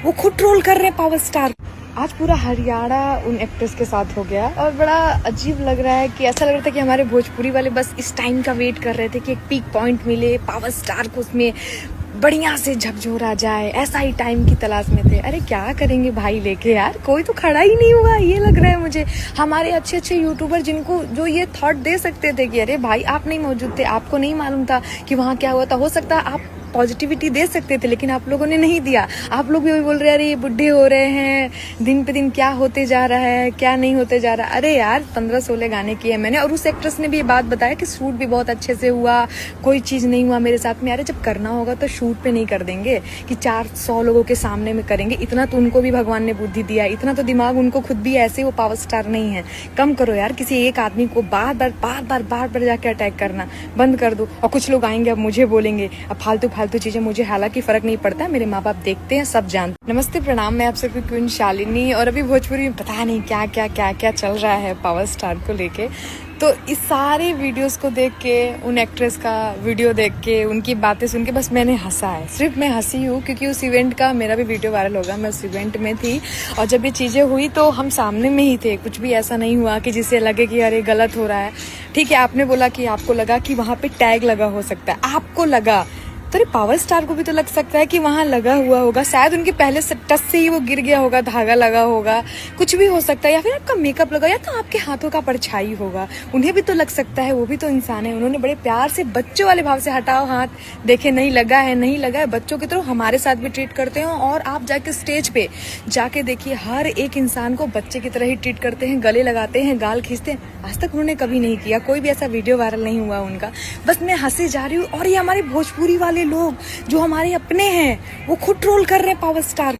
वो खुद ट्रोल कर रहे हैं पावर स्टार। आज पूरा हरियाणा उन एक्ट्रेस के साथ हो गया और बड़ा अजीब लग रहा है कि ऐसा लग रहा था कि हमारे भोजपुरी वाले बस इस टाइम का वेट कर रहे थे कि एक पीक पॉइंट मिले, पावर स्टार को उसमें बढ़िया से झकझोरा जाए, ऐसा ही टाइम की तलाश में थे। अरे क्या करेंगे भाई लेके यार, कोई तो खड़ा ही नहीं हुआ। ये लग रहा है मुझे हमारे अच्छे अच्छे यूट्यूबर जिनको जो ये थॉट दे सकते थे कि अरे भाई आप नहीं मौजूद थे, आपको नहीं मालूम था कि वहाँ क्या हुआ था, हो सकता है आप पॉजिटिविटी दे सकते थे लेकिन आप लोगों ने नहीं दिया। आप लोग भी वही बोल रहे हैं अरे ये बुढ़े हो रहे हैं, दिन पे दिन क्या होते जा रहा है, क्या नहीं होते जा रहा। अरे यार 15-16 गाने किए मैंने और उस एक्ट्रेस ने भी ये बात बताया कि शूट भी बहुत अच्छे से हुआ, कोई चीज नहीं हुआ मेरे साथ में। अरे जब करना होगा तो शूट पे नहीं कर देंगे कि 400 लोगों के सामने में करेंगे। इतना तो उनको भी भगवान ने बुद्धि दिया, इतना तो दिमाग उनको खुद भी ऐसे, वो पावर स्टार नहीं है। कम करो यार, किसी एक आदमी को बार बार जाके अटैक करना बंद कर दो। और कुछ लोग आएंगे अब मुझे बोलेंगे अब फालतू चीजें, मुझे हालांकि फर्क नहीं पड़ता, मेरे माँ बाप देखते हैं, सब जानते। नमस्ते प्रणाम, मैं आप सबकी क्वीन शालिनी। और अभी भोजपुरी में पता नहीं क्या चल रहा है पावर स्टार को लेके। तो इस सारे वीडियोस को देख के, उन एक्ट्रेस का वीडियो देख के, उनकी बातें सुन के बस मैंने हंसा है। सिर्फ मैं हंसी हूँ क्योंकि उस इवेंट का मेरा भी वीडियो वायरल होगा, मैं उस इवेंट में थी और जब ये चीज़ें हुई तो हम सामने में ही थे। कुछ भी ऐसा नहीं हुआ कि जिससे लगे कि अरे गलत हो रहा है। ठीक है, आपने बोला कि आपको लगा कि वहाँ पे टैग लगा हो सकता है, आपको लगा तो पावर स्टार को भी तो लग सकता है कि वहां लगा हुआ होगा, शायद उनके पहले से टच से ही वो गिर गया होगा, धागा लगा होगा, कुछ भी हो सकता है, या फिर आपका मेकअप लगा या तो आपके हाथों का परछाई होगा। उन्हें भी तो लग सकता है, वो भी तो इंसान है। उन्होंने बड़े प्यार से बच्चों वाले भाव से हटाओ हाथ, देखे नहीं लगा है, बच्चों की तरह हमारे साथ भी ट्रीट करते हैं। और आप जाके स्टेज पे जाके देखिए, हर एक इंसान को बच्चे की तरह ही ट्रीट करते हैं, गले लगाते हैं, गाल खींचते हैं। आज तक उन्होंने कभी नहीं किया, कोई भी ऐसा वीडियो वायरल नहीं हुआ उनका। बस मैं हंसे जा रही हूँ और ये हमारे भोजपुरी वाले लोग जो हमारे अपने हैं वो खुद ट्रोल कर रहे हैं पावर स्टार।